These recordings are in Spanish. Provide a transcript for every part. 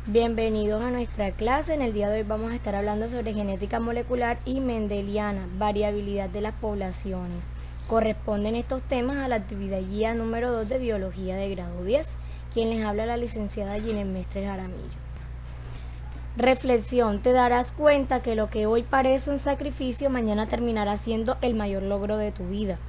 Bienvenidos a nuestra clase. En el día de hoy vamos a estar hablando sobre genética molecular y mendeliana, variabilidad de las poblaciones. Corresponden estos temas a la actividad guía número 2 de biología de grado 10. Quien les habla la licenciada Ginés Mestres Jaramillo. Reflexión: te darás cuenta que lo que hoy parece un sacrificio mañana terminará siendo el mayor logro de tu vida.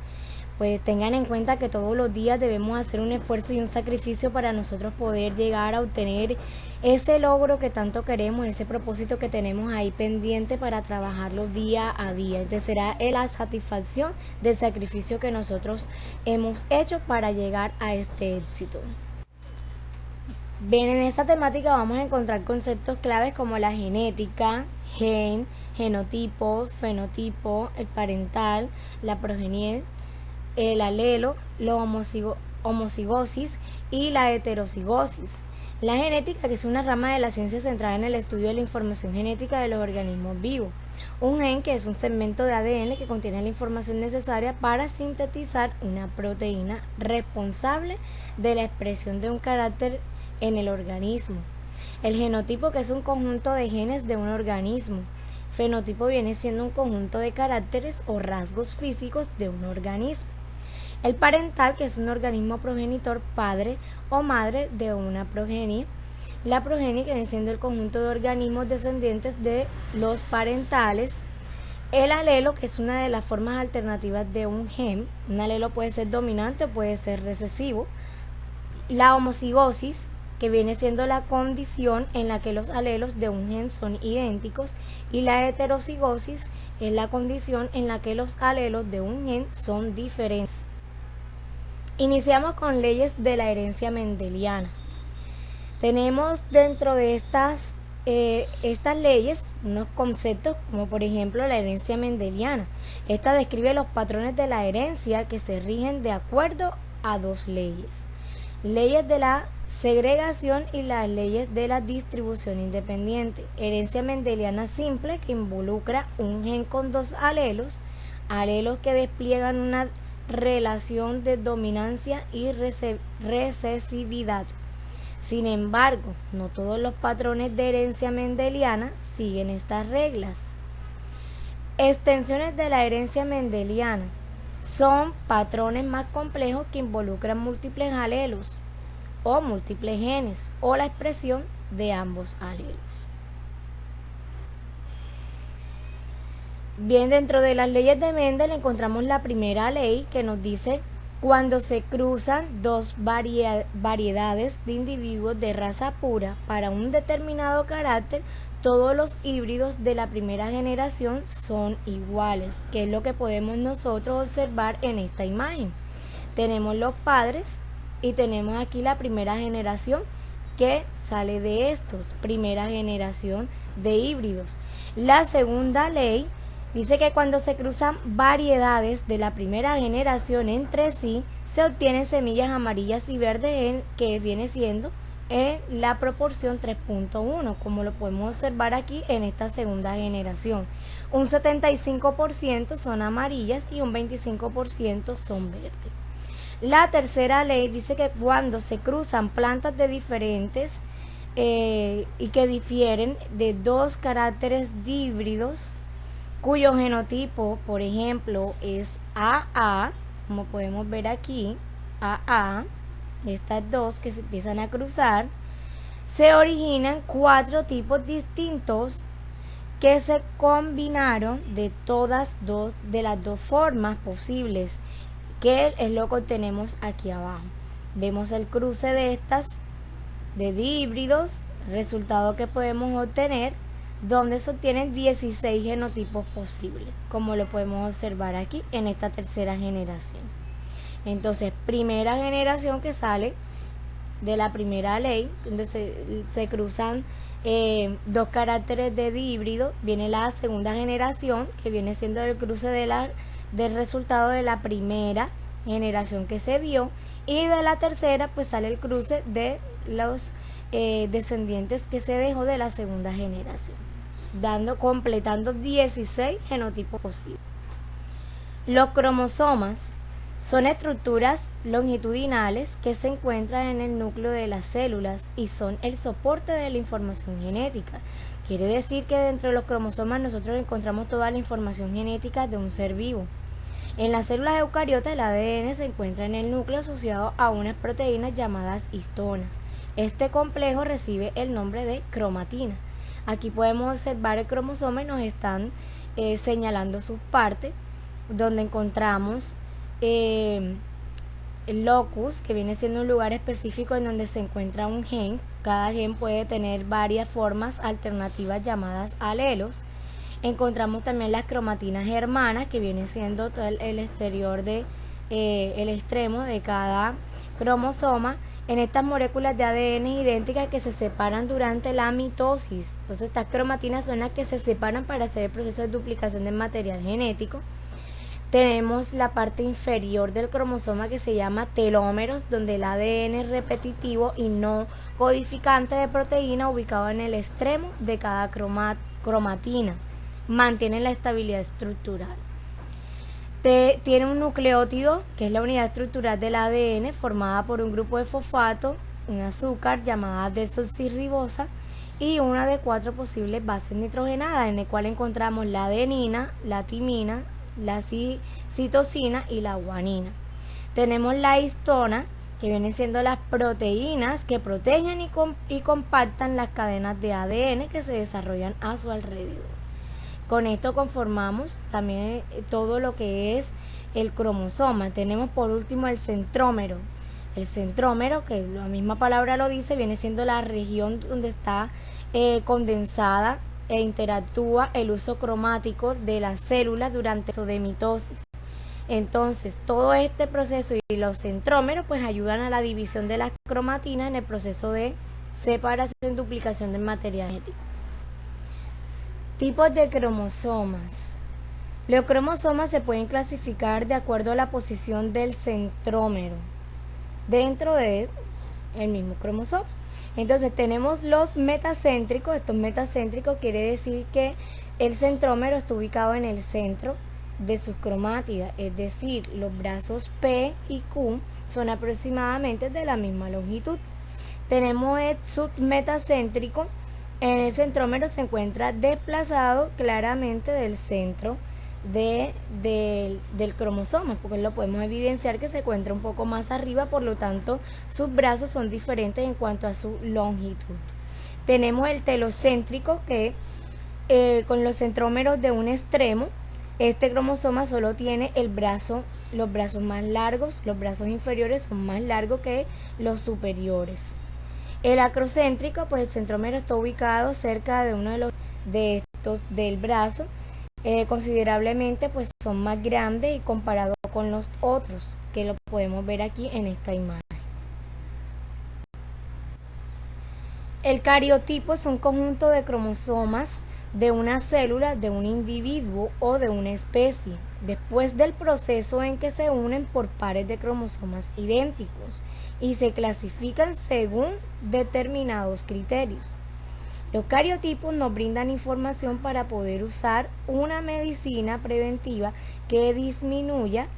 Pues tengan en cuenta que todos los días debemos hacer un esfuerzo y un sacrificio para nosotros poder llegar a obtener ese logro que tanto queremos, ese propósito que tenemos ahí pendiente para trabajarlo día a día. Entonces será la satisfacción del sacrificio que nosotros hemos hecho para llegar a este éxito. Bien, en esta temática vamos a encontrar conceptos claves como la genética, gen, genotipo, fenotipo, el parental, la progenie, el alelo, la homocigosis y la heterocigosis. La genética, que es una rama de la ciencia centrada en el estudio de la información genética de los organismos vivos. Un gen, que es un segmento de ADN que contiene la información necesaria para sintetizar una proteína responsable de la expresión de un carácter en el organismo. El genotipo, que es un conjunto de genes de un organismo. Fenotipo viene siendo un conjunto de caracteres o rasgos físicos de un organismo. El parental, que es un organismo progenitor, padre o madre de una progenie. La progenie, que viene siendo el conjunto de organismos descendientes de los parentales. El alelo, que es una de las formas alternativas de un gen. Un alelo puede ser dominante o puede ser recesivo. La homocigosis, que viene siendo la condición en la que los alelos de un gen son idénticos, y la heterocigosis es la condición en la que los alelos de un gen son diferentes. Iniciamos con leyes de la herencia mendeliana. Tenemos dentro de estas leyes unos conceptos como por ejemplo la herencia mendeliana. Esta describe los patrones de la herencia que se rigen de acuerdo a dos leyes: leyes de la segregación y las leyes de la distribución independiente. Herencia mendeliana simple, que involucra un gen con dos alelos que despliegan una relación de dominancia y recesividad. Sin embargo, no todos los patrones de herencia mendeliana siguen estas reglas. Extensiones de la herencia mendeliana son patrones más complejos que involucran múltiples alelos o múltiples genes o la expresión de ambos alelos. Bien, dentro de las leyes de Mendel encontramos la primera ley, que nos dice: cuando se cruzan dos variedades de individuos de raza pura para un determinado carácter, todos los híbridos de la primera generación son iguales, que es lo que podemos nosotros observar en esta imagen. Tenemos los padres y tenemos aquí la primera generación que sale de estos, primera generación de híbridos. La segunda ley dice que cuando se cruzan variedades de la primera generación entre sí, se obtienen semillas amarillas y verdes, que viene siendo en la proporción 3.1, como lo podemos observar aquí en esta segunda generación. Un 75% son amarillas y un 25% son verdes. La tercera ley dice que cuando se cruzan plantas de diferentes y que difieren de dos caracteres híbridos, cuyo genotipo, por ejemplo, es AA, como podemos ver aquí, AA, estas dos que se empiezan a cruzar, se originan cuatro tipos distintos que se combinaron de las dos formas posibles, que es lo que tenemos aquí abajo. Vemos el cruce de estas de híbridos, resultado que podemos obtener, donde se obtienen 16 genotipos posibles, como lo podemos observar aquí en esta tercera generación. Entonces, primera generación que sale de la primera ley, donde se cruzan dos caracteres de híbrido. Viene la segunda generación, que viene siendo el cruce del resultado de la primera generación que se dio, y de la tercera pues sale el cruce de los descendientes que se dejó de la segunda generación, completando 16 genotipos posibles. Los cromosomas Son estructuras longitudinales que se encuentran en el núcleo de las células y son el soporte de la información genética. Quiere decir que dentro de los cromosomas nosotros encontramos toda la información genética de un ser vivo. En las células eucariotas el ADN se encuentra en el núcleo asociado a unas proteínas llamadas histonas. Este complejo recibe el nombre de cromatina. Aquí podemos observar el cromosoma y nos están señalando sus partes, donde encontramos el locus, que viene siendo un lugar específico en donde se encuentra un gen. Cada gen puede tener varias formas alternativas llamadas alelos. Encontramos también las cromatinas hermanas, que viene siendo todo el exterior de el extremo de cada cromosoma. En estas moléculas de ADN idénticas que se separan durante la mitosis. Entonces estas cromatinas son las que se separan para hacer el proceso de duplicación del material genético. Tenemos la parte inferior del cromosoma que se llama telómeros, donde el ADN es repetitivo y no codificante de proteína ubicado en el extremo de cada cromatina. Mantiene la estabilidad estructural. Tiene un nucleótido, que es la unidad estructural del ADN, formada por un grupo de fosfato, un azúcar llamada desoxirribosa y una de 4 posibles bases nitrogenadas, en el cual encontramos la adenina, la timina, la citosina y la guanina. Tenemos la histona, que vienen siendo las proteínas que protegen y compactan las cadenas de ADN que se desarrollan a su alrededor. Con esto conformamos también todo lo que es el cromosoma. Tenemos por último el centrómero. El centrómero, que la misma palabra lo dice, viene siendo la región donde está condensada e interactúa el uso cromático de las células durante el proceso de mitosis. Entonces, todo este proceso y los centrómeros pues ayudan a la división de las cromatinas en el proceso de separación y duplicación del material genético. Tipos de cromosomas. Los cromosomas se pueden clasificar de acuerdo a la posición del centrómero dentro de el mismo cromosoma. Entonces tenemos los metacéntricos. Estos metacéntricos quiere decir que el centrómero está ubicado en el centro de sus cromátidas, es decir, los brazos P y Q son aproximadamente de la misma longitud. Tenemos el submetacéntrico. En el centrómero se encuentra desplazado claramente del centro del cromosoma, porque lo podemos evidenciar que se encuentra un poco más arriba, por lo tanto sus brazos son diferentes en cuanto a su longitud. Tenemos el telocéntrico, que con los centrómeros de un extremo, este cromosoma solo tiene los brazos más largos, los brazos inferiores son más largos que los superiores. El acrocéntrico, pues el centrómero está ubicado cerca de uno de estos del brazo, considerablemente pues son más grandes y comparado con los otros, que lo podemos ver aquí en esta imagen. El cariotipo es un conjunto de cromosomas de una célula, de un individuo o de una especie, después del proceso en que se unen por pares de cromosomas idénticos y se clasifican según determinados criterios. Los cariotipos nos brindan información para poder usar una medicina preventiva que disminuya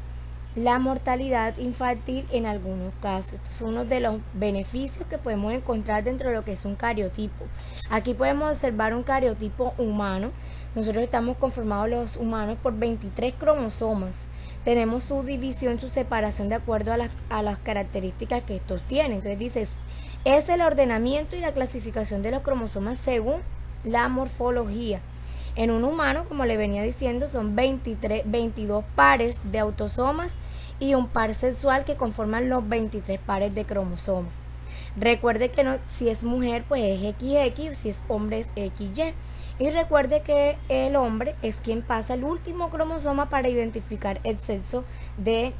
la mortalidad infantil en algunos casos. Estos son uno de los beneficios que podemos encontrar dentro de lo que es un cariotipo. Aquí podemos observar un cariotipo humano. Nosotros estamos conformados los humanos por 23 cromosomas. Tenemos su división, su separación de acuerdo a las características que estos tienen. Entonces dices, es el ordenamiento y la clasificación de los cromosomas según la morfología. En un humano, como le venía diciendo, son 22 pares de autosomas y un par sexual que conforman los 23 pares de cromosomas. Recuerde que si es mujer, pues es XX, si es hombre es XY. Y recuerde que el hombre es quien pasa el último cromosoma para identificar el sexo de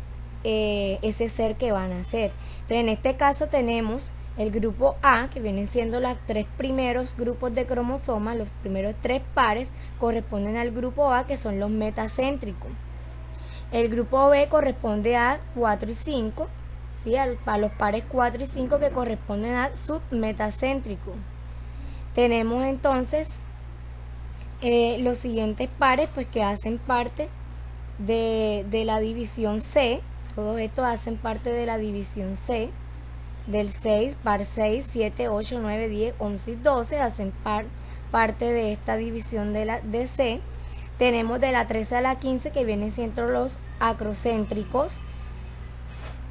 ese ser que van a nacer. Entonces, en este caso tenemos el grupo A, que vienen siendo los 3 primeros grupos de cromosomas, los primeros 3 pares corresponden al grupo A, que son los metacéntricos. El grupo B corresponde a 4 y 5, ¿sí? A los pares 4 y 5 que corresponden al submetacéntrico. Tenemos entonces los siguientes pares pues que hacen parte de la división C, Todos estos hacen parte de la división C. Del 6, par 6, 7, 8, 9, 10, 11 y 12 hacen parte de esta división de C. Tenemos de la 13 a la 15 que vienen siendo los acrocéntricos.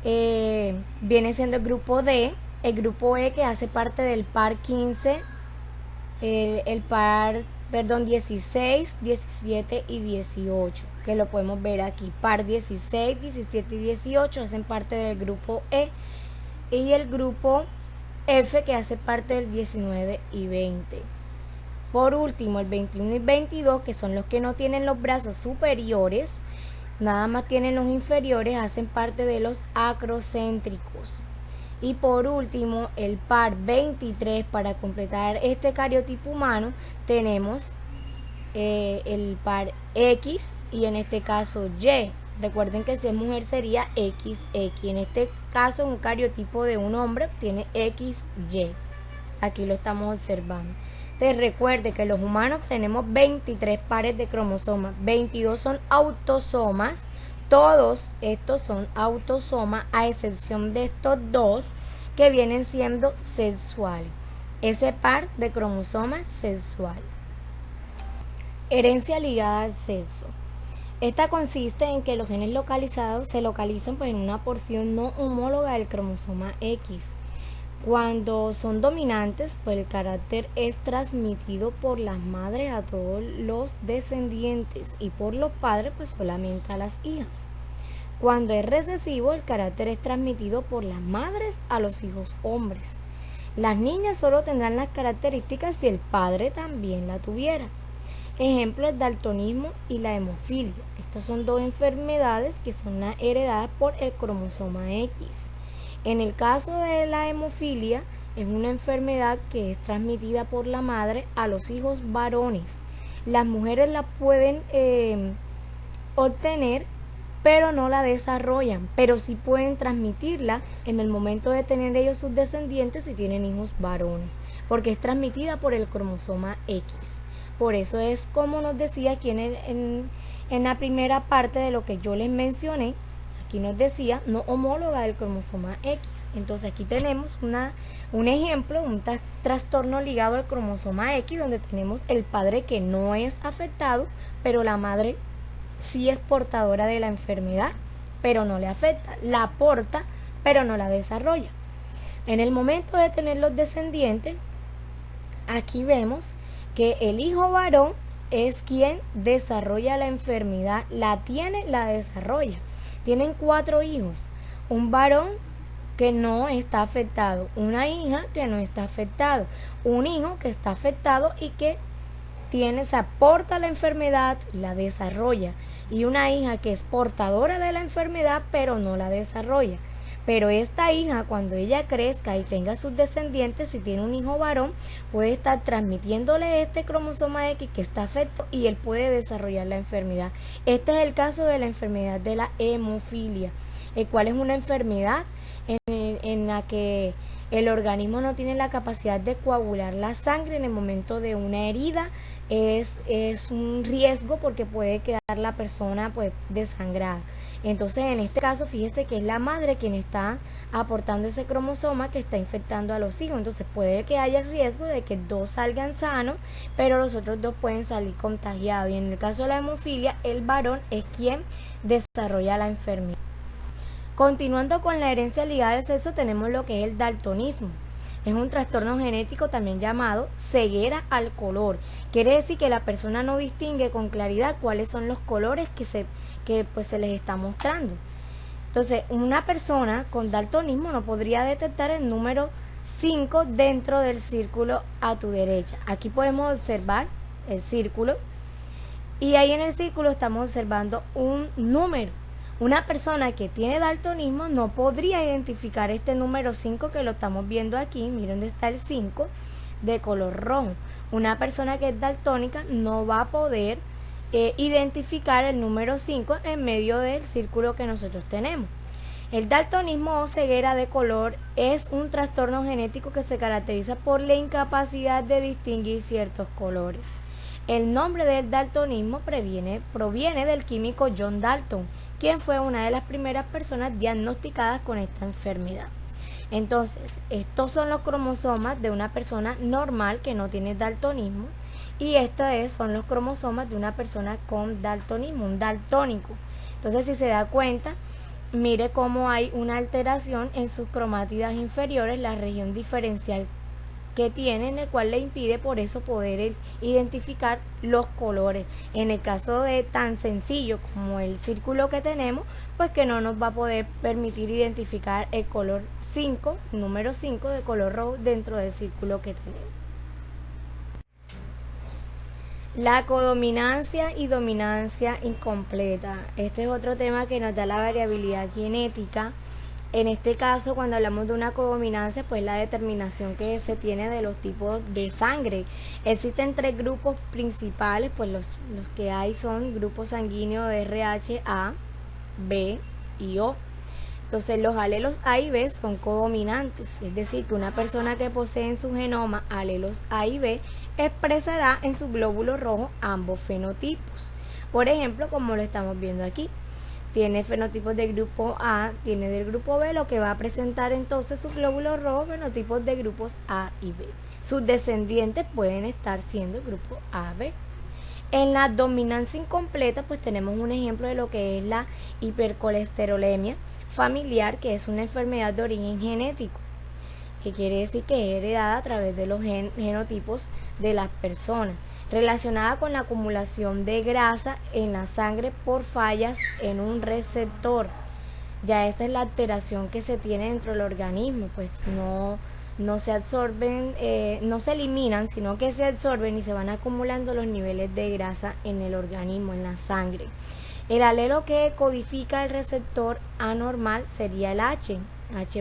Viene siendo el grupo D. El grupo E, que hace parte del par 15, el par 16, 17 y 18, que lo podemos ver aquí. Par 16, 17 y 18 hacen parte del grupo E. Y el grupo F, que hace parte del 19 y 20. Por último, el 21 y 22, que son los que no tienen los brazos superiores, nada más tienen los inferiores, hacen parte de los acrocéntricos. Y por último, el par 23, para completar este cariotipo humano, tenemos el par X y en este caso Y. Recuerden que si es mujer sería XX. En este caso, un cariotipo de un hombre tiene XY. Aquí lo estamos observando. Entonces recuerde que los humanos tenemos 23 pares de cromosomas. 22 son autosomas. Todos estos son autosomas, a excepción de estos dos que vienen siendo sexuales. Ese par de cromosomas sexual. Herencia ligada al sexo. Esta consiste en que los genes localizados se localizan en una porción no homóloga del cromosoma X. Cuando son dominantes, el carácter es transmitido por las madres a todos los descendientes y por los padres solamente a las hijas. Cuando es recesivo, el carácter es transmitido por las madres a los hijos hombres. Las niñas solo tendrán las características si el padre también la tuviera. Ejemplo, el daltonismo y la hemofilia. Estas son dos enfermedades que son heredadas por el cromosoma X. En el caso de la hemofilia, es una enfermedad que es transmitida por la madre a los hijos varones. Las mujeres la pueden obtener, pero no la desarrollan, pero sí pueden transmitirla en el momento de tener ellos sus descendientes si tienen hijos varones, porque es transmitida por el cromosoma X. Por eso es como nos decía aquí en la primera parte de lo que yo les mencioné, aquí nos decía no homóloga del cromosoma X. Entonces aquí tenemos un ejemplo, un trastorno ligado al cromosoma X, donde tenemos el padre que no es afectado, pero la madre sí es portadora de la enfermedad, pero no le afecta, la porta, pero no la desarrolla. En el momento de tener los descendientes, aquí vemos que el hijo varón es quien desarrolla la enfermedad, la tiene, la desarrolla. Tienen 4 hijos, un varón que no está afectado, una hija que no está afectado, un hijo que está afectado y que porta la enfermedad, la desarrolla, y una hija que es portadora de la enfermedad pero no la desarrolla. Pero esta hija, cuando ella crezca y tenga sus descendientes, si tiene un hijo varón, puede estar transmitiéndole este cromosoma X que está afectado y él puede desarrollar la enfermedad. Este es el caso de la enfermedad de la hemofilia, el cual es una enfermedad en la que el organismo no tiene la capacidad de coagular la sangre en el momento de una herida. Es un riesgo porque puede quedar la persona desangrada. Entonces en este caso fíjese que es la madre quien está aportando ese cromosoma que está infectando a los hijos. Entonces puede que haya el riesgo de que 2 salgan sanos, pero los otros 2 pueden salir contagiados. Y en el caso de la hemofilia, el varón es quien desarrolla la enfermedad. Continuando con la herencia ligada al sexo, tenemos lo que es el daltonismo. Es un trastorno genético también llamado ceguera al color. Quiere decir que la persona no distingue con claridad cuáles son los colores que se les está mostrando. Entonces, una persona con daltonismo no podría detectar el número 5 dentro del círculo a tu derecha. Aquí podemos observar el círculo y ahí en el círculo estamos observando un número. Una persona que tiene daltonismo no podría identificar este número 5 que lo estamos viendo aquí. Miren dónde está el 5 de color rojo. Una persona que es daltónica no va a poder identificar el número 5 en medio del círculo que nosotros tenemos. El daltonismo o ceguera de color es un trastorno genético que se caracteriza por la incapacidad de distinguir ciertos colores. El nombre del daltonismo proviene del químico John Dalton, quien fue una de las primeras personas diagnosticadas con esta enfermedad. Entonces, estos son los cromosomas de una persona normal que no tiene daltonismo, y estos son los cromosomas de una persona con daltonismo, un daltónico. Entonces, si se da cuenta, mire cómo hay una alteración en sus cromátidas inferiores, la región diferencial que tiene, en el cual le impide por eso poder identificar los colores. En el caso de tan sencillo como el círculo que tenemos, pues que no nos va a poder permitir identificar el color 5, número 5 de color rojo dentro del círculo que tenemos. La codominancia y dominancia incompleta. Este es otro tema que nos da la variabilidad genética. En este caso, cuando hablamos de una codominancia, pues la determinación que se tiene de los tipos de sangre. Existen 3 grupos principales, pues los que hay son grupos sanguíneos RH, A, B y O. Entonces los alelos A y B son codominantes, es decir, que una persona que posee en su genoma alelos A y B expresará en su glóbulo rojo ambos fenotipos. Por ejemplo, como lo estamos viendo aquí, tiene fenotipos del grupo A, tiene del grupo B, lo que va a presentar entonces su glóbulo rojo fenotipos de grupos A y B. Sus descendientes pueden estar siendo el grupo AB. En la dominancia incompleta, pues tenemos un ejemplo de lo que es la hipercolesterolemia familiar, que es una enfermedad de origen genético, que quiere decir que es heredada a través de los genotipos de las personas, relacionada con la acumulación de grasa en la sangre por fallas en un receptor. Ya esta es la alteración que se tiene dentro del organismo, pues no se absorben, no se eliminan, sino que se absorben y se van acumulando los niveles de grasa en el organismo, en la sangre. El alelo que codifica el receptor anormal sería el H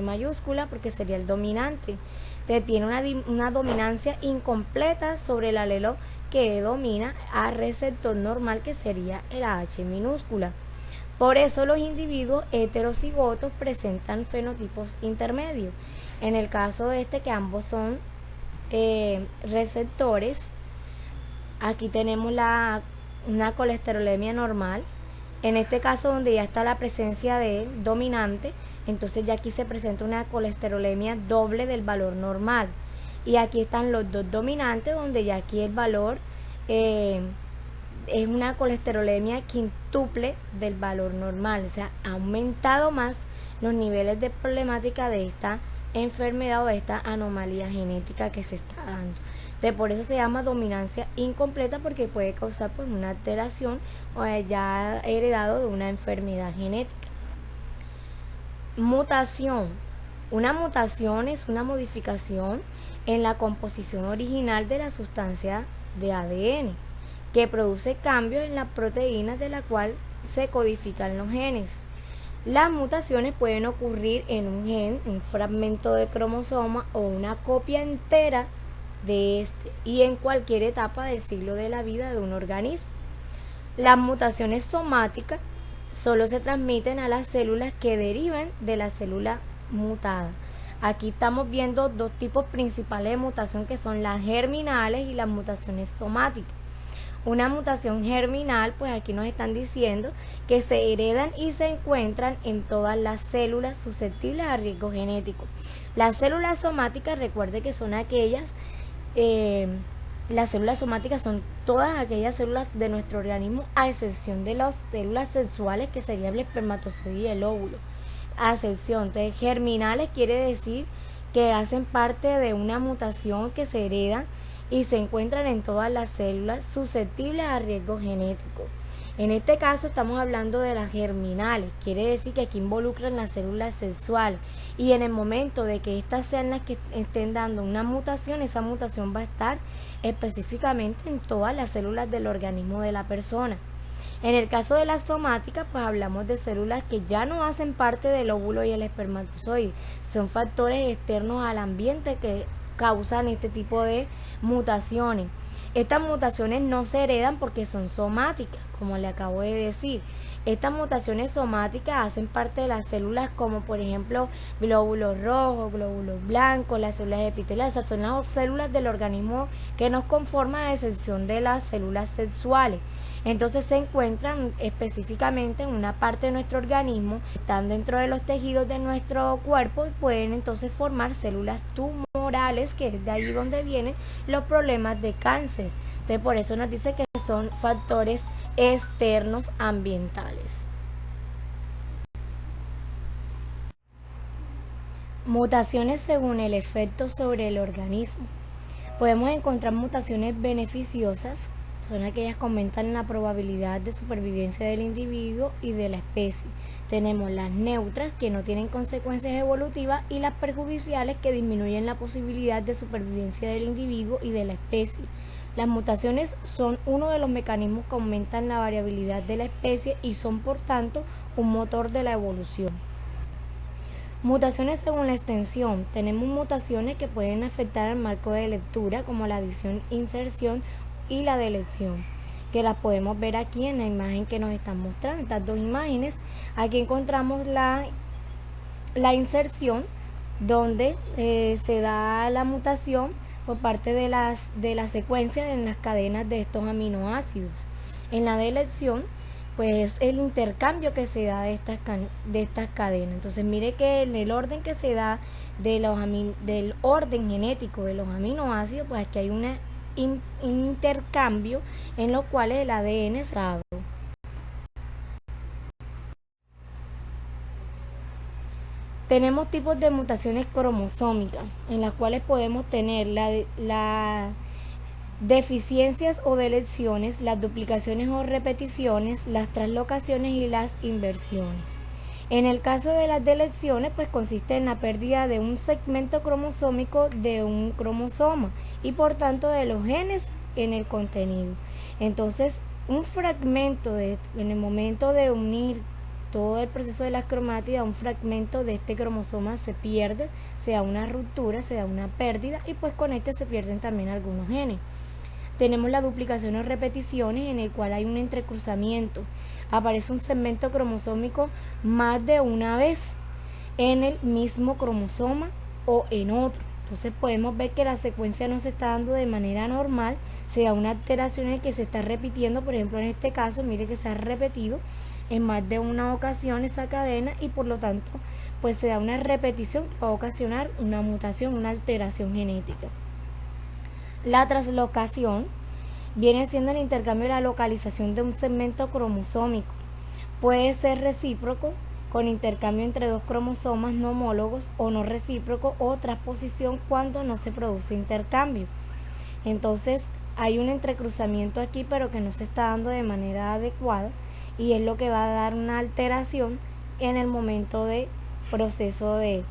mayúscula, porque sería el dominante. Entonces tiene una dominancia incompleta sobre el alelo que domina al receptor normal, que sería el H minúscula. Por eso los individuos heterocigotos presentan fenotipos intermedios. En el caso de que ambos son receptores, aquí tenemos una colesterolemia normal. En este caso, donde ya está la presencia de dominante, entonces ya aquí se presenta una colesterolemia doble del valor normal. Y aquí están los dos dominantes, donde ya aquí el valor es una colesterolemia quintuple del valor normal. O sea, ha aumentado más los niveles de problemática de esta enfermedad o de esta anomalía genética que se está dando. Entonces, por eso se llama dominancia incompleta, porque puede causar pues una alteración o ya heredado de una enfermedad genética. Mutación. Una mutación es una modificación en la composición original de la sustancia de ADN que produce cambios en las proteínas de la cual se codifican los genes. Las mutaciones pueden ocurrir en un gen, un fragmento de cromosoma o una copia entera de este, y en cualquier etapa del ciclo de la vida de un organismo. Las mutaciones somáticas solo se transmiten a las células que derivan de la célula mutada. Aquí estamos viendo 2 tipos principales de mutación, que son las germinales y las mutaciones somáticas. Una mutación germinal, pues aquí nos están diciendo que se heredan y se encuentran en todas las células susceptibles a riesgo genético. Las células somáticas, recuerde que son aquellas, las células somáticas son todas aquellas células de nuestro organismo, a excepción de las células sexuales, que sería el espermatozoide y el óvulo. A excepción de germinales, quiere decir que hacen parte de una mutación que se hereda y se encuentran en todas las células susceptibles a riesgo genético. En este caso estamos hablando de las germinales, quiere decir que aquí involucran las células sexuales, y en el momento de que estas sean las que estén dando una mutación, esa mutación va a estar específicamente en todas las células del organismo de la persona. En el caso de las somáticas, pues hablamos de células que ya no hacen parte del óvulo y el espermatozoide, son factores externos al ambiente que causan este tipo de mutaciones. Estas mutaciones no se heredan porque son somáticas, como le acabo de decir. Estas mutaciones somáticas hacen parte de las células, como por ejemplo glóbulos rojos, glóbulos blancos, las células epiteliales. Esas son las células del organismo que nos conforman, a excepción de las células sexuales. Entonces se encuentran específicamente en una parte de nuestro organismo, están dentro de los tejidos de nuestro cuerpo y pueden entonces formar células tumorales, que es de ahí donde vienen los problemas de cáncer. Entonces por eso nos dice que son factores externos ambientales. Mutaciones según el efecto sobre el organismo. Podemos encontrar mutaciones beneficiosas, son aquellas que aumentan la probabilidad de supervivencia del individuo y de la especie. Tenemos las neutras, que no tienen consecuencias evolutivas, y las perjudiciales, que disminuyen la posibilidad de supervivencia del individuo y de la especie. Las mutaciones son uno de los mecanismos que aumentan la variabilidad de la especie y son, por tanto, un motor de la evolución. Mutaciones según la extensión. Tenemos mutaciones que pueden afectar al marco de lectura, como la adición, inserción y la deleción, que las podemos ver aquí en la imagen que nos están mostrando. Estas dos imágenes, aquí encontramos la inserción, donde se da la mutación por parte de las secuencias en las cadenas de estos aminoácidos. En la deleción, pues el intercambio que se da de estas cadenas. Entonces mire que en el orden que se da del orden genético de los aminoácidos, pues aquí hay un intercambio en los cuales el ADN es dado. Tenemos tipos de mutaciones cromosómicas, en las cuales podemos tener la deficiencias o deleciones, las duplicaciones o repeticiones, las translocaciones y las inversiones. En el caso de las deleciones, pues consiste en la pérdida de un segmento cromosómico de un cromosoma y por tanto de los genes en el contenido. Entonces, un fragmento en el momento de unir todo el proceso de las cromátidas, un fragmento de este cromosoma se pierde, se da una ruptura, se da una pérdida y pues con este se pierden también algunos genes. Tenemos la duplicación o repeticiones, en el cual hay un entrecruzamiento. Aparece un segmento cromosómico más de una vez en el mismo cromosoma o en otro. Entonces podemos ver que la secuencia no se está dando de manera normal, se da una alteración en que se está repitiendo. Por ejemplo, en este caso, mire que se ha repetido en más de una ocasión esa cadena y por lo tanto pues se da una repetición que va a ocasionar una mutación, una alteración genética. La translocación viene siendo el intercambio de la localización de un segmento cromosómico. Puede ser recíproco, con intercambio entre dos cromosomas no homólogos, o no recíproco, o transposición cuando no se produce intercambio. Entonces hay un entrecruzamiento aquí, pero que no se está dando de manera adecuada, y es lo que va a dar una alteración en el momento de proceso de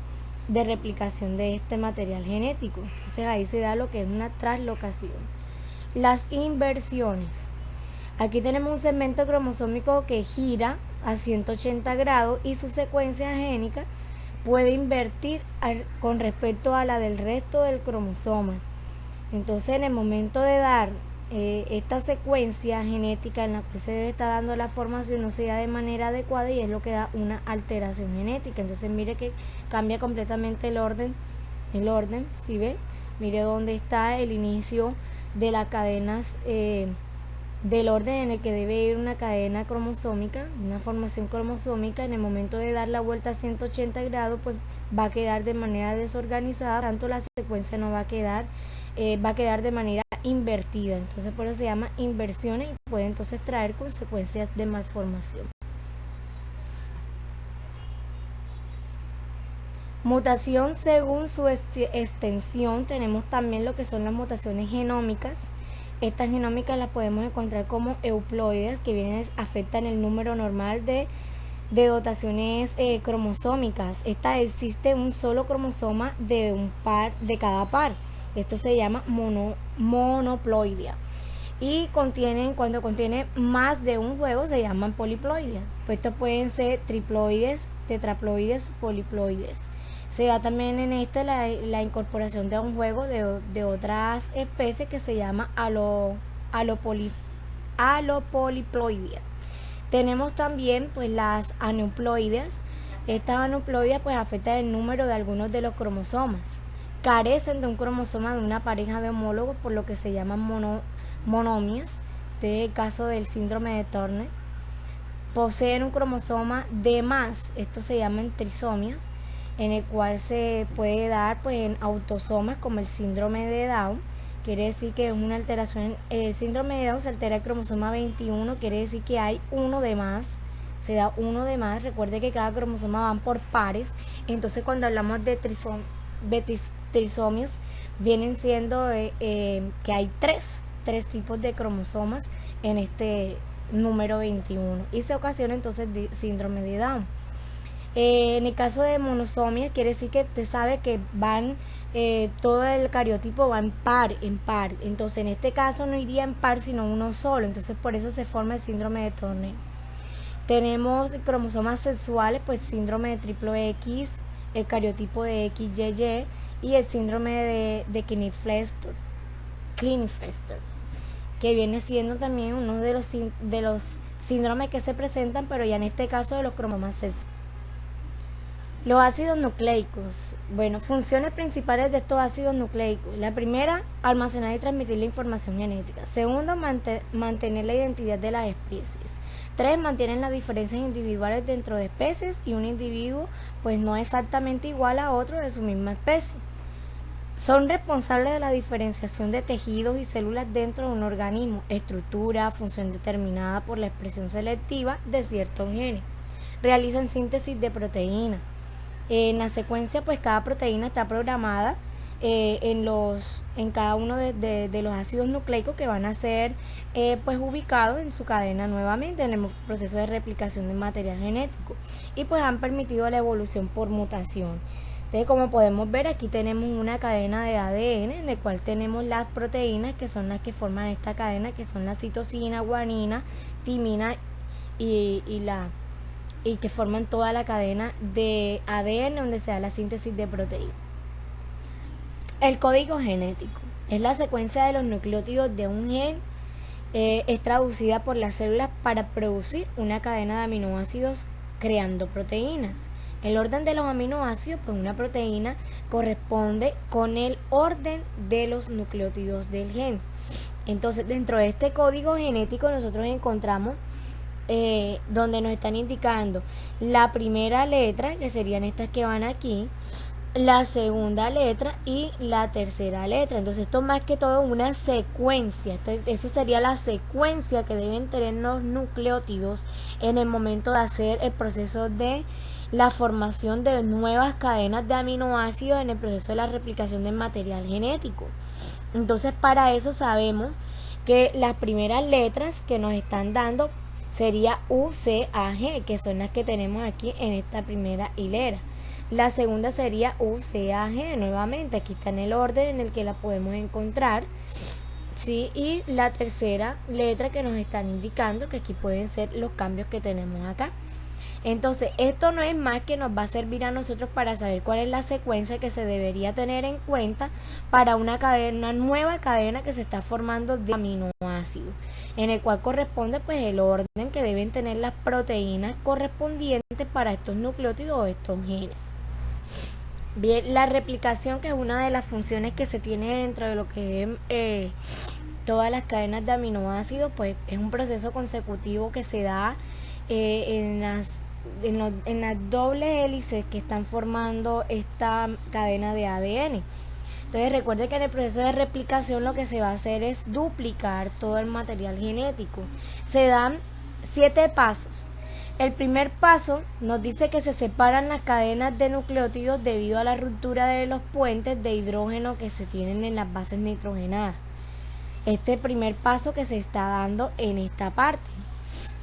replicación de este material genético. Entonces ahí se da lo que es una translocación. Las inversiones. Aquí tenemos un segmento cromosómico que gira a 180 grados y su secuencia génica puede invertir con respecto a la del resto del cromosoma. Entonces en el momento de dar esta secuencia genética en la que se debe estar dando la formación no se da de manera adecuada y es lo que da una alteración genética. Entonces mire que cambia completamente el orden, ¿sí ve? Mire dónde está el inicio de las cadenas, del orden en el que debe ir una cadena cromosómica, una formación cromosómica. En el momento de dar la vuelta a 180 grados, pues va a quedar de manera desorganizada, tanto la secuencia no va a quedar, va a quedar de manera invertida. Entonces por eso se llama inversiones y puede entonces traer consecuencias de malformación. Mutación según su extensión. Tenemos también lo que son las mutaciones genómicas. Estas genómicas las podemos encontrar como euploides, que afectan el número normal de dotaciones cromosómicas. Existe un solo cromosoma de cada par. Esto se llama monoploidea. Y cuando contiene más de un juego se llaman poliploides. Pues estos pueden ser triploides, tetraploides, poliploides. Se da también en la incorporación de un juego de otras especies que se llama alopoliploidea. Tenemos también pues las aneuploideas. Estas aneuploideas pues afectan el número de algunos de los cromosomas. Carecen de un cromosoma de una pareja de homólogos, por lo que se llaman monomias. este es el caso del síndrome de Turner, poseen un cromosoma de más, esto se llaman trisomias, en el cual se puede dar pues en autosomas como el síndrome de Down, quiere decir que es una alteración, el síndrome de Down se altera el cromosoma 21, quiere decir que hay uno de más, se da uno de más, recuerde que cada cromosoma van por pares, entonces cuando hablamos de trisomias, vienen siendo que hay tres tipos de cromosomas en este número 21 y se ocasiona entonces de síndrome de Down. En el caso de monosomia quiere decir que te sabe que van todo el cariotipo va en par, entonces en este caso no iría en par sino uno solo, entonces por eso se forma el síndrome de Turner. Tenemos cromosomas sexuales, pues síndrome de triple X, el cariotipo de XYY y el síndrome de Klinefelter, que viene siendo también uno de los síndromes que se presentan, pero ya en este caso de los cromosomas sexuales. Los ácidos nucleicos. Bueno, funciones principales de estos ácidos nucleicos. La primera, almacenar y transmitir la información genética. Segundo, mantener la identidad de las especies. 3, mantienen las diferencias individuales dentro de especies y un individuo pues no es exactamente igual a otro de su misma especie. Son responsables de la diferenciación de tejidos y células dentro de un organismo, estructura, función determinada por la expresión selectiva de ciertos genes. Realizan síntesis de proteínas. En la secuencia pues cada proteína está programada en cada uno de los ácidos nucleicos que van a ser pues ubicados en su cadena nuevamente en el proceso de replicación del material genético y pues han permitido la evolución por mutación. Entonces, como podemos ver, aquí tenemos una cadena de ADN en el cual tenemos las proteínas que son las que forman esta cadena, que son la citosina, guanina, timina y que forman toda la cadena de ADN donde se da la síntesis de proteínas. El código genético es la secuencia de los nucleótidos de un gen, es traducida por las células para producir una cadena de aminoácidos creando proteínas. El orden de los aminoácidos, pues una proteína corresponde con el orden de los nucleótidos del gen. Entonces, dentro de este código genético nosotros encontramos donde nos están indicando la primera letra, que serían estas que van aquí, la segunda letra y la tercera letra. Entonces esto más que todo una secuencia, esa sería la secuencia que deben tener los nucleótidos en el momento de hacer el proceso de la formación de nuevas cadenas de aminoácidos en el proceso de la replicación del material genético. Entonces para eso sabemos que las primeras letras que nos están dando sería UCAG, que son las que tenemos aquí en esta primera hilera. La segunda sería UCAG, nuevamente, aquí está en el orden en el que la podemos encontrar, ¿sí? Y la tercera letra que nos están indicando, que aquí pueden ser los cambios que tenemos acá. Entonces, esto no es más que nos va a servir a nosotros para saber cuál es la secuencia que se debería tener en cuenta para una nueva cadena que se está formando de aminoácidos, en el cual corresponde pues el orden que deben tener las proteínas correspondientes para estos nucleótidos o estos genes. Bien, la replicación, que es una de las funciones que se tiene dentro de lo que es todas las cadenas de aminoácidos, pues es un proceso consecutivo que se da en las dobles hélices que están formando esta cadena de ADN. Entonces recuerde que en el proceso de replicación lo que se va a hacer es duplicar todo el material genético. Se dan 7 pasos. El primer paso nos dice que se separan las cadenas de nucleótidos debido a la ruptura de los puentes de hidrógeno que se tienen en las bases nitrogenadas. Este es el primer paso que se está dando en esta parte.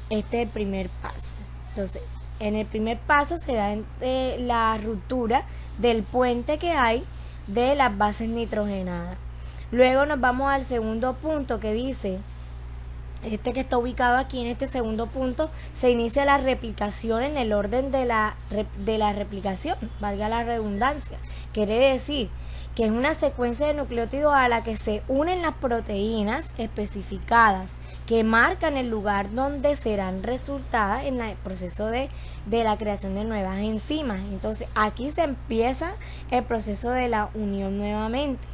Este es el primer paso. Entonces, en el primer paso se da la ruptura del puente que hay de las bases nitrogenadas. Luego nos vamos al segundo punto, que dice, que está ubicado aquí en este segundo punto, se inicia la replicación en el orden de la replicación, valga la redundancia. Quiere decir que es una secuencia de nucleótidos a la que se unen las proteínas especificadas que marcan el lugar donde serán resultadas en el proceso de la creación de nuevas enzimas. Entonces aquí se empieza el proceso de la unión nuevamente.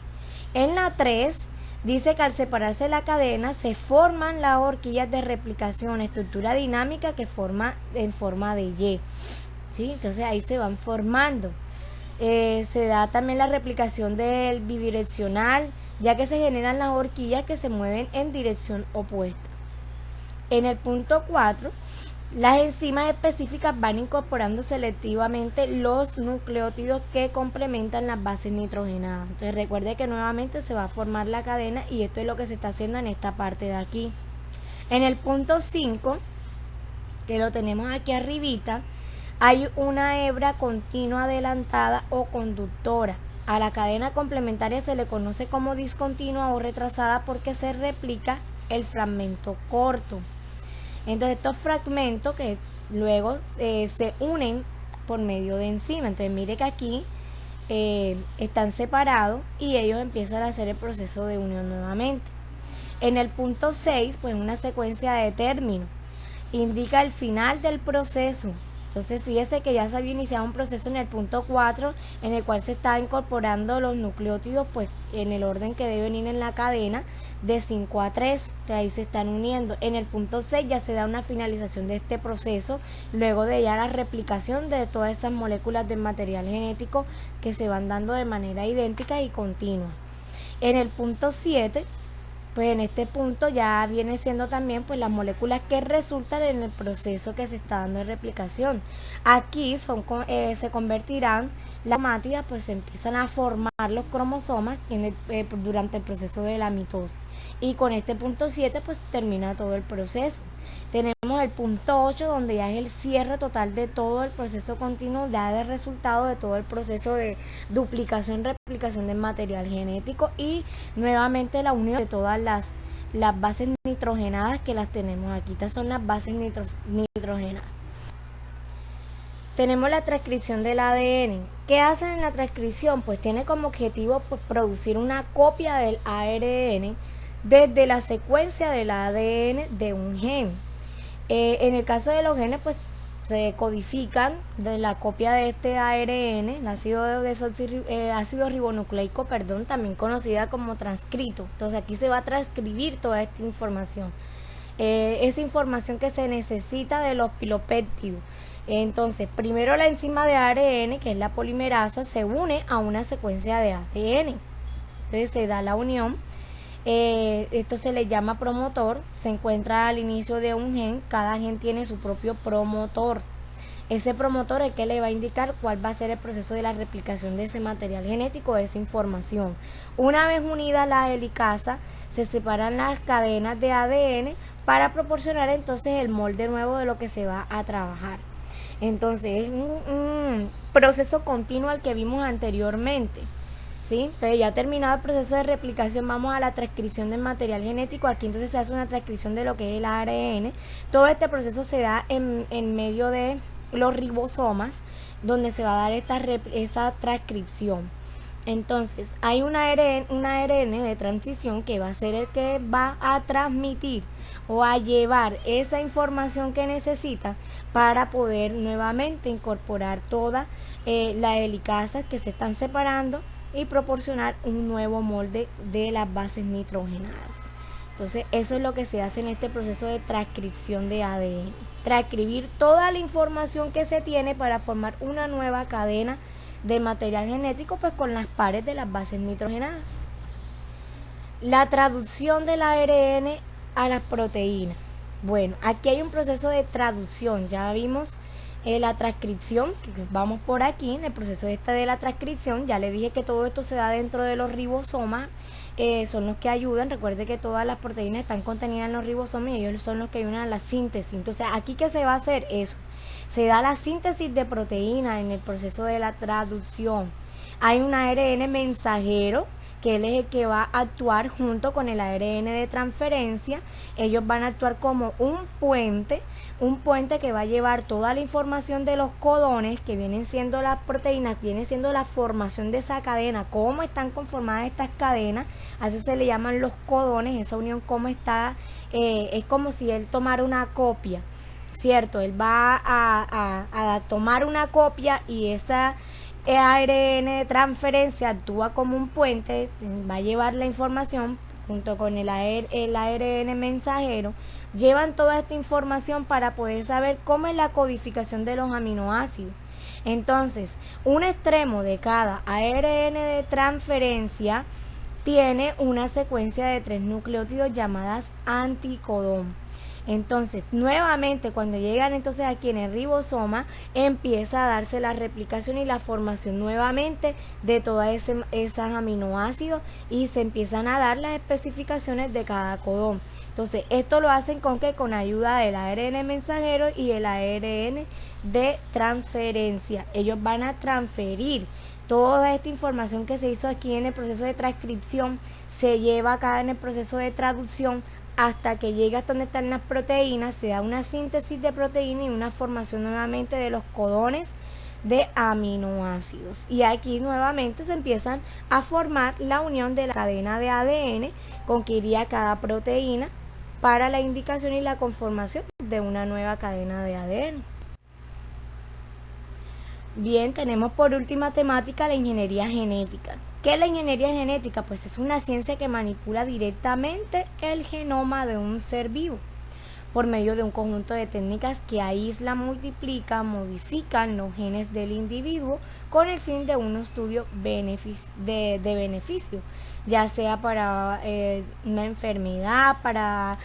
En la 3 dice que al separarse la cadena se forman las horquillas de replicación, estructura dinámica que forma en forma de Y, ¿sí? Entonces ahí se van formando. Se da también la replicación del bidireccional, ya que se generan las horquillas que se mueven en dirección opuesta. En el punto 4, las enzimas específicas van incorporando selectivamente los nucleótidos que complementan las bases nitrogenadas. Entonces recuerde que nuevamente se va a formar la cadena y esto es lo que se está haciendo en esta parte de aquí. En el punto 5, que lo tenemos aquí arribita, hay una hebra continua adelantada o conductora. A la cadena complementaria se le conoce como discontinua o retrasada porque se replica el fragmento corto. Entonces estos fragmentos que luego se unen por medio de enzimas. Entonces mire que aquí están separados y ellos empiezan a hacer el proceso de unión nuevamente. En el punto 6, pues una secuencia de términos indica el final del proceso. Entonces fíjese que ya se había iniciado un proceso en el punto 4 en el cual se está incorporando los nucleótidos pues en el orden que deben ir en la cadena de 5 a 3, que ahí se están uniendo. En el punto 6 ya se da una finalización de este proceso, luego de ya la replicación de todas esas moléculas de material genético que se van dando de manera idéntica y continua. En el punto 7, pues en este punto ya viene siendo también pues las moléculas que resultan en el proceso que se está dando de replicación. Aquí se convertirán las cromátidas, pues se empiezan a formar los cromosomas durante el proceso de la mitosis. Y con este punto 7 pues termina todo el proceso. Tenemos el punto 8 donde ya es el cierre total de todo el proceso continuo, ya de resultado de todo el proceso de duplicación, replicación del material genético y nuevamente la unión de todas las bases nitrogenadas que las tenemos aquí. Estas son las bases nitrogenadas. Tenemos la transcripción del ADN. ¿Qué hacen en la transcripción? Pues tiene como objetivo pues, producir una copia del ARN desde la secuencia del ADN de un gen. En el caso de los genes, pues se codifican de la copia de este ARN, el ácido ribonucleico, también conocida como transcrito. Entonces aquí se va a transcribir toda esta información. Esa información que se necesita de los pilopéptidos. Entonces, primero la enzima de ARN, que es la polimerasa, se une a una secuencia de ADN. Entonces se da la unión. Esto se le llama promotor, se encuentra al inicio de un gen, cada gen tiene su propio promotor. Ese promotor es el que le va a indicar cuál va a ser el proceso de la replicación de ese material genético, de esa información. Una vez unida la helicasa, se separan las cadenas de ADN para proporcionar entonces el molde nuevo de lo que se va a trabajar. Entonces es un proceso continuo al que vimos anteriormente. ¿Sí? Entonces ya terminado el proceso de replicación, vamos a la transcripción del material genético. Aquí entonces se hace una transcripción de lo que es el ARN. Todo este proceso se da en medio de los ribosomas, donde se va a dar esa transcripción. Entonces hay un ARN de transición que va a ser el que va a transmitir o a llevar esa información que necesita para poder nuevamente incorporar todas las helicasas que se están separando y proporcionar un nuevo molde de las bases nitrogenadas. Entonces eso es lo que se hace en este proceso de transcripción de ADN. Transcribir toda la información que se tiene para formar una nueva cadena de material genético pues con las pares de las bases nitrogenadas. La traducción del ARN a las proteínas. Bueno, aquí hay un proceso de traducción, ya vimos la transcripción, que vamos por aquí, en el proceso de la transcripción, ya le dije que todo esto se da dentro de los ribosomas, son los que ayudan, recuerde que todas las proteínas están contenidas en los ribosomas y ellos son los que ayudan a la síntesis. Entonces, aquí ¿qué se va a hacer? Eso, se da la síntesis de proteínas en el proceso de la traducción. Hay un ARN mensajero, que él es el que va a actuar junto con el ARN de transferencia. Ellos van a actuar como un puente que va a llevar toda la información de los codones, que vienen siendo las proteínas, viene siendo la formación de esa cadena, cómo están conformadas estas cadenas, a eso se le llaman los codones, esa unión cómo está, es como si él tomara una copia, ¿cierto? Él va a tomar una copia y esa ARN de transferencia actúa como un puente, va a llevar la información junto con el ARN mensajero, llevan toda esta información para poder saber cómo es la codificación de los aminoácidos. Entonces, un extremo de cada ARN de transferencia tiene una secuencia de 3 nucleótidos llamadas anticodón. Entonces, nuevamente, cuando llegan entonces aquí en el ribosoma, empieza a darse la replicación y la formación nuevamente de todas esas aminoácidos y se empiezan a dar las especificaciones de cada codón. Entonces, esto lo hacen con ayuda del ARN mensajero y el ARN de transferencia. Ellos van a transferir toda esta información que se hizo aquí en el proceso de transcripción, se lleva acá en el proceso de traducción hasta que llega hasta donde están las proteínas, se da una síntesis de proteína y una formación nuevamente de los codones de aminoácidos. Y aquí nuevamente se empiezan a formar la unión de la cadena de ADN con que iría cada proteína para la indicación y la conformación de una nueva cadena de ADN. Bien, tenemos por última temática la ingeniería genética. ¿Qué es la ingeniería genética? Pues es una ciencia que manipula directamente el genoma de un ser vivo por medio de un conjunto de técnicas que aíslan, multiplican, modifican los genes del individuo con el fin de un estudio de beneficio, ya sea para una enfermedad, para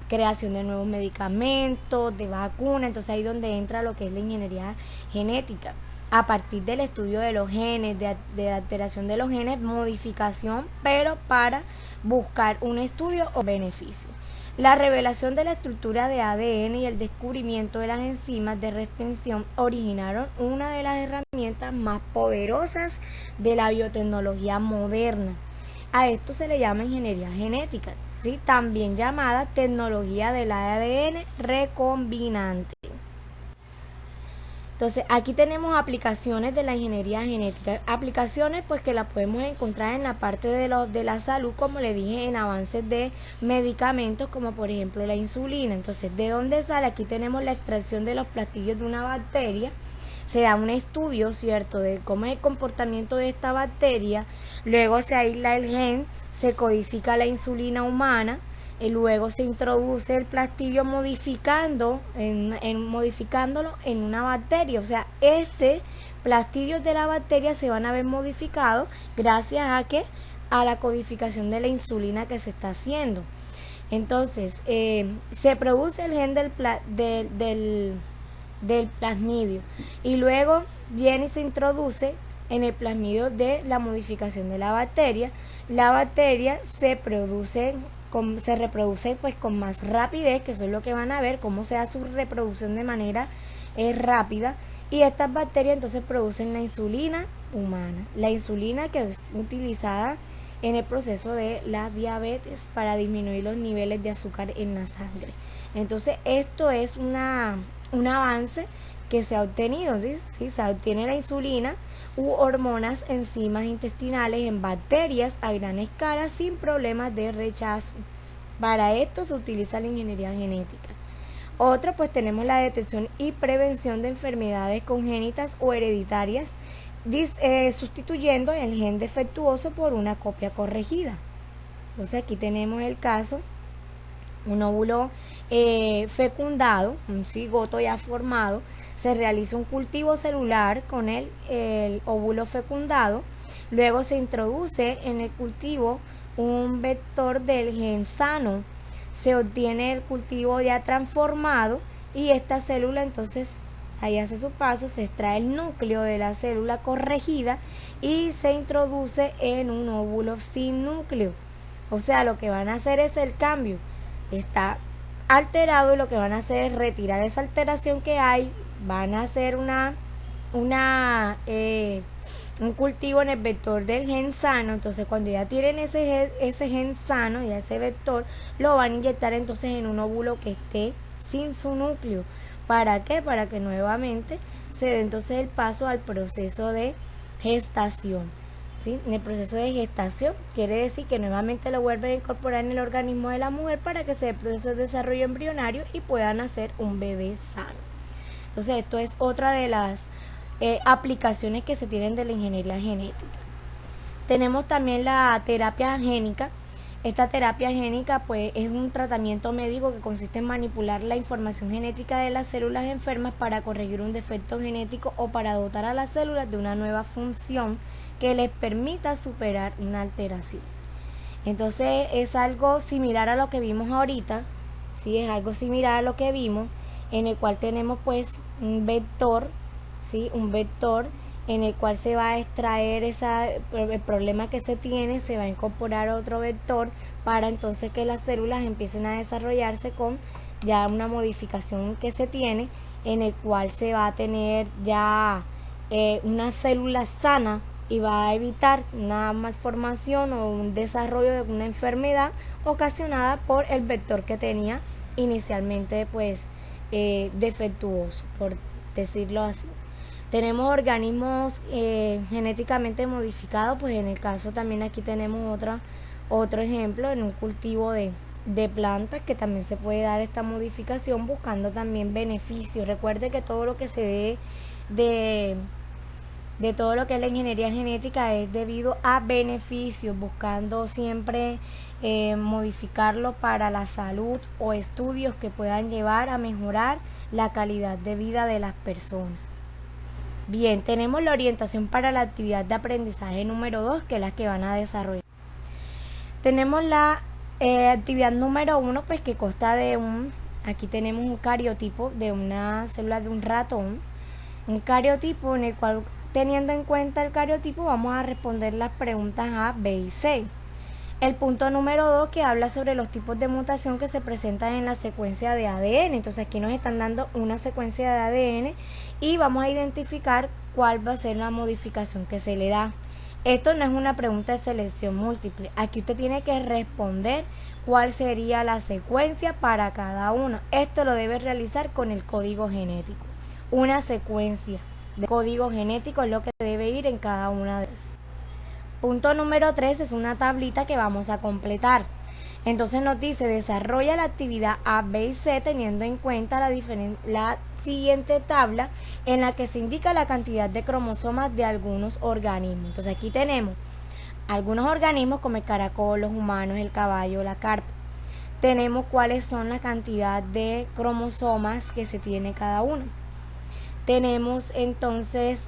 creación de nuevos medicamentos, de vacunas. Entonces ahí es donde entra lo que es la ingeniería genética. A partir del estudio de los genes, de alteración de los genes, modificación, pero para buscar un estudio o beneficio. La revelación de la estructura de ADN y el descubrimiento de las enzimas de retención originaron una de las herramientas más poderosas de la biotecnología moderna. A esto se le llama ingeniería genética, ¿sí? También llamada tecnología del ADN recombinante. Entonces, aquí tenemos aplicaciones de la ingeniería genética. Aplicaciones pues que las podemos encontrar en la parte de la salud, como le dije, en avances de medicamentos, como por ejemplo la insulina. Entonces, ¿de dónde sale? Aquí tenemos la extracción de los plastillos de una bacteria. Se da un estudio, ¿cierto?, de cómo es el comportamiento de esta bacteria. Luego se aísla el gen, se codifica la insulina humana. Y luego se introduce el plastillo modificándolo en una bacteria. O sea, plastillos de la bacteria se van a ver modificados gracias a la codificación de la insulina que se está haciendo. Entonces, se produce el gen del plasmidio y luego viene y se introduce en el plasmidio de la modificación de la bacteria. La bacteria se reproduce pues con más rapidez, que eso es lo que van a ver, cómo se da su reproducción de manera rápida, y estas bacterias entonces producen la insulina humana, la insulina que es utilizada en el proceso de la diabetes para disminuir los niveles de azúcar en la sangre. Entonces esto es un avance que se ha obtenido, ¿sí? Se obtiene la insulina u hormonas, enzimas intestinales en bacterias a gran escala sin problemas de rechazo. Para esto se utiliza la ingeniería genética. Otra, pues tenemos la detección y prevención de enfermedades congénitas o hereditarias, sustituyendo el gen defectuoso por una copia corregida. Entonces aquí tenemos el caso, un óvulo fecundado, un cigoto ya formado, se realiza un cultivo celular con el óvulo fecundado, luego se introduce en el cultivo un vector del gen sano, se obtiene el cultivo ya transformado y esta célula entonces ahí hace su paso, se extrae el núcleo de la célula corregida y se introduce en un óvulo sin núcleo. O sea, lo que van a hacer es el cambio, está alterado y lo que van a hacer es retirar esa alteración que hay, van a hacer un cultivo en el vector del gen sano. Entonces cuando ya tienen ese gen sano y ese vector, lo van a inyectar entonces en un óvulo que esté sin su núcleo. ¿Para qué? Para que nuevamente se dé entonces el paso al proceso de gestación. ¿Sí? En el proceso de gestación quiere decir que nuevamente lo vuelven a incorporar en el organismo de la mujer para que se dé el proceso de desarrollo embrionario y pueda nacer un bebé sano. Entonces esto es otra de las aplicaciones que se tienen de la ingeniería genética. Tenemos también la terapia génica. Esta terapia génica pues es un tratamiento médico que consiste en manipular la información genética de las células enfermas para corregir un defecto genético o para dotar a las células de una nueva función que les permita superar una alteración. Entonces es algo similar a lo que vimos ahorita, ¿sí? Es algo similar a lo que vimos, en el cual tenemos pues un vector, ¿sí? Un vector en el cual se va a extraer el problema que se tiene, se va a incorporar otro vector para entonces que las células empiecen a desarrollarse con ya una modificación que se tiene, en el cual se va a tener ya una célula sana y va a evitar una malformación o un desarrollo de una enfermedad ocasionada por el vector que tenía inicialmente pues defectuoso, por decirlo así. Tenemos organismos genéticamente modificados, pues en el caso también aquí tenemos otro ejemplo en un cultivo de plantas que también se puede dar esta modificación buscando también beneficios. Recuerde que todo lo que se dé de todo lo que es la ingeniería genética es debido a beneficios, buscando siempre modificarlo para la salud o estudios que puedan llevar a mejorar la calidad de vida de las personas. Bien, tenemos la orientación para la actividad de aprendizaje número 2, que es la que van a desarrollar. Tenemos la actividad número 1, pues que consta de aquí tenemos un cariotipo de una célula de un ratón, un cariotipo en el cual, teniendo en cuenta el cariotipo, vamos a responder las preguntas A, B y C. El punto número 2 que habla sobre los tipos de mutación que se presentan en la secuencia de ADN. Entonces aquí nos están dando una secuencia de ADN y vamos a identificar cuál va a ser la modificación que se le da. Esto no es una pregunta de selección múltiple. Aquí usted tiene que responder cuál sería la secuencia para cada uno. Esto lo debe realizar con el código genético. Una secuencia de código genético es lo que debe ir en cada una de esas. Punto número 3 es una tablita que vamos a completar. Entonces nos dice, desarrolla la actividad A, B y C teniendo en cuenta la siguiente tabla en la que se indica la cantidad de cromosomas de algunos organismos. Entonces aquí tenemos algunos organismos como el caracol, los humanos, el caballo, la carpa. Tenemos cuáles son la cantidad de cromosomas que se tiene cada uno. Tenemos entonces...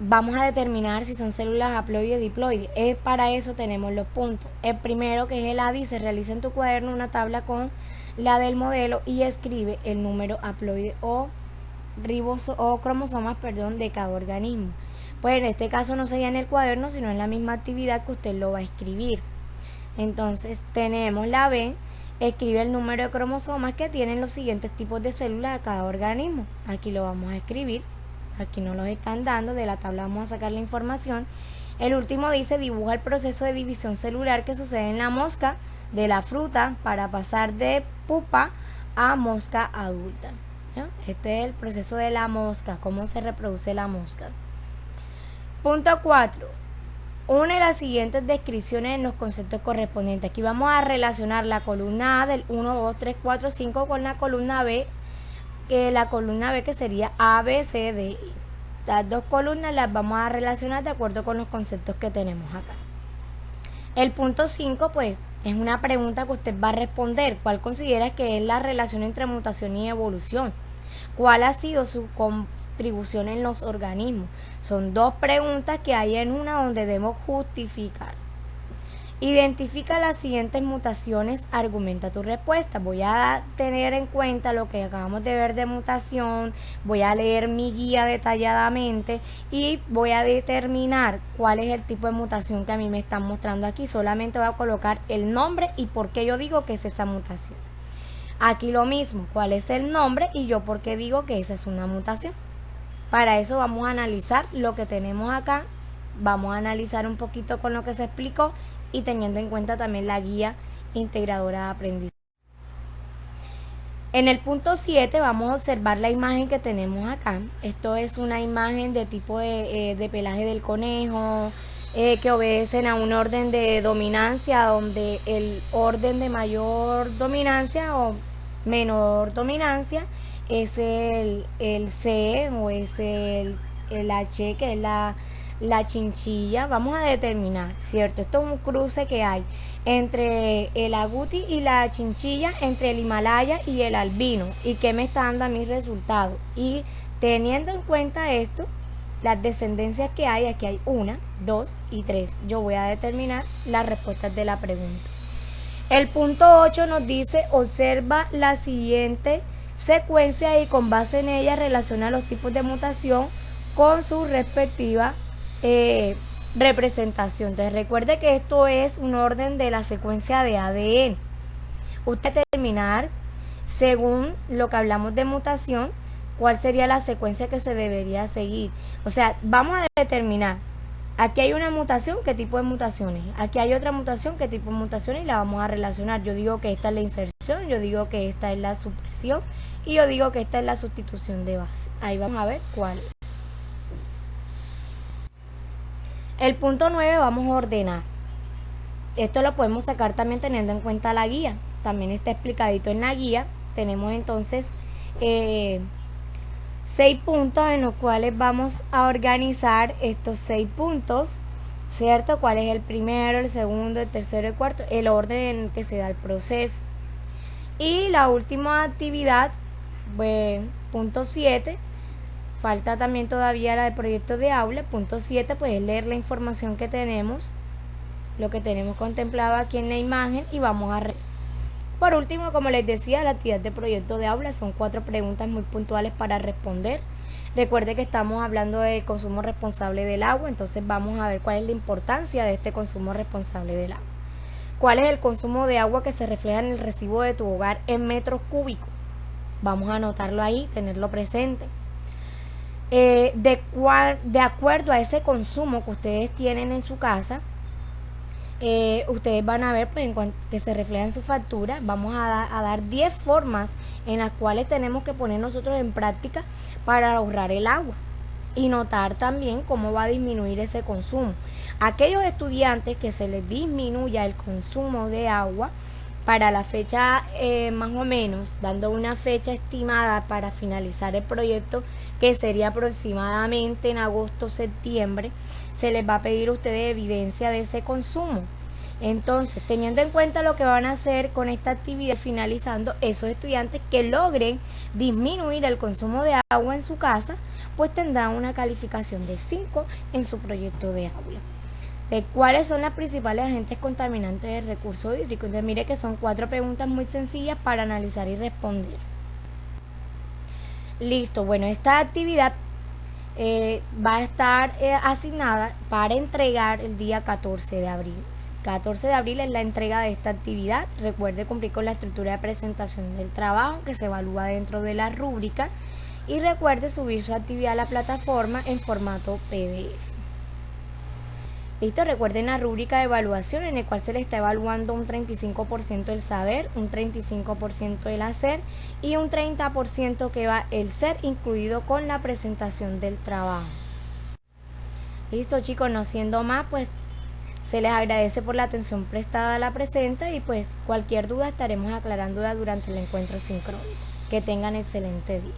vamos a determinar si son células haploides o diploides. Para eso tenemos los puntos. El primero, que es el A, dice, realiza en tu cuaderno una tabla con la del modelo y escribe el número haploide o cromosomas, de cada organismo. Pues en este caso no sería en el cuaderno, sino en la misma actividad que usted lo va a escribir. Entonces tenemos la B, escribe el número de cromosomas que tienen los siguientes tipos de células de cada organismo. Aquí lo vamos a escribir. Aquí nos los están dando, de la tabla vamos a sacar la información. El último dice, dibuja el proceso de división celular que sucede en la mosca de la fruta para pasar de pupa a mosca adulta. ¿Ya? Este es el proceso de la mosca, cómo se reproduce la mosca. Punto 4. Une las siguientes descripciones en los conceptos correspondientes. Aquí vamos a relacionar la columna A del 1, 2, 3, 4, 5 con la columna B, que sería A, B, C, D, I. Las dos columnas las vamos a relacionar de acuerdo con los conceptos que tenemos acá. El punto 5, pues, es una pregunta que usted va a responder. ¿Cuál considera que es la relación entre mutación y evolución? ¿Cuál ha sido su contribución en los organismos? Son dos preguntas que hay en una donde debemos justificar. Identifica las siguientes mutaciones, argumenta tu respuesta. Voy a tener en cuenta lo que acabamos de ver de mutación, voy a leer mi guía detalladamente y voy a determinar cuál es el tipo de mutación que a mí me están mostrando aquí. Solamente voy a colocar el nombre y por qué yo digo que es esa mutación. Aquí lo mismo, cuál es el nombre y yo por qué digo que esa es una mutación. Para eso vamos a analizar lo que tenemos acá, vamos a analizar un poquito con lo que se explicó y teniendo en cuenta también la guía integradora de aprendizaje. En el punto 7 vamos a observar la imagen que tenemos acá. Esto es una imagen de tipo de pelaje del conejo, que obedecen a un orden de dominancia, donde el orden de mayor dominancia o menor dominancia es el C o es el H, que es la la chinchilla, vamos a determinar, ¿cierto? Esto es un cruce que hay entre el agouti y la chinchilla, entre el Himalaya y el albino, y qué me está dando a mi resultado. Y teniendo en cuenta esto, las descendencias que hay, aquí hay 1, 2 y 3. Yo voy a determinar las respuestas de la pregunta. El punto 8 nos dice, observa la siguiente secuencia y con base en ella relaciona los tipos de mutación con su respectiva representación. Entonces recuerde que esto es un orden de la secuencia de ADN. Usted determinar, según lo que hablamos de mutación, cuál sería la secuencia que se debería seguir. O sea, vamos a determinar, aquí hay una mutación, ¿qué tipo de mutaciones? Aquí hay otra mutación, ¿qué tipo de mutaciones? Y la vamos a relacionar. Yo digo que esta es la inserción, yo digo que esta es la supresión y yo digo que esta es la sustitución de base. Ahí vamos a ver cuál es. El punto 9 vamos a ordenar. Esto lo podemos sacar también teniendo en cuenta la guía. También está explicadito en la guía. Tenemos entonces 6 puntos en los cuales vamos a organizar estos 6 puntos, ¿cierto? ¿Cuál es el primero, el segundo, el tercero, el cuarto? El orden en el que se da el proceso. Y la última actividad, punto 7, falta también todavía la del proyecto de aula. Punto 7, pues es leer la información que tenemos, lo que tenemos contemplado aquí en la imagen y vamos a Por último, como les decía, la actividad de proyecto de aula son 4 preguntas muy puntuales para responder. Recuerde que estamos hablando del consumo responsable del agua, entonces vamos a ver cuál es la importancia de este consumo responsable del agua. ¿Cuál es el consumo de agua que se refleja en el recibo de tu hogar en metros cúbicos? Vamos a anotarlo ahí, tenerlo presente. De acuerdo a ese consumo que ustedes tienen en su casa, ustedes van a ver pues, que se refleja en su factura. Vamos a dar 10 formas en las cuales tenemos que poner nosotros en práctica para ahorrar el agua y notar también cómo va a disminuir ese consumo. Aquellos estudiantes que se les disminuya el consumo de agua para la fecha más o menos, dando una fecha estimada para finalizar el proyecto, que sería aproximadamente en agosto-septiembre, se les va a pedir a ustedes evidencia de ese consumo. Entonces, teniendo en cuenta lo que van a hacer con esta actividad, finalizando, esos estudiantes que logren disminuir el consumo de agua en su casa, pues tendrán una calificación de 5 en su proyecto de aula. De cuáles son las principales agentes contaminantes del recurso hídrico. Entonces mire que son 4 preguntas muy sencillas para analizar y responder. Listo, bueno, esta actividad va a estar asignada para entregar el día 14 de abril. 14 de abril es la entrega de esta actividad. Recuerde cumplir con la estructura de presentación del trabajo que se evalúa dentro de la rúbrica y recuerde subir su actividad a la plataforma en formato PDF. Listo, recuerden la rúbrica de evaluación en el cual se le está evaluando un 35% el saber, un 35% el hacer y un 30% que va el ser incluido con la presentación del trabajo. Listo chicos, no siendo más, pues se les agradece por la atención prestada a la presente y pues cualquier duda estaremos aclarándola durante el encuentro sincrónico. Que tengan excelente día.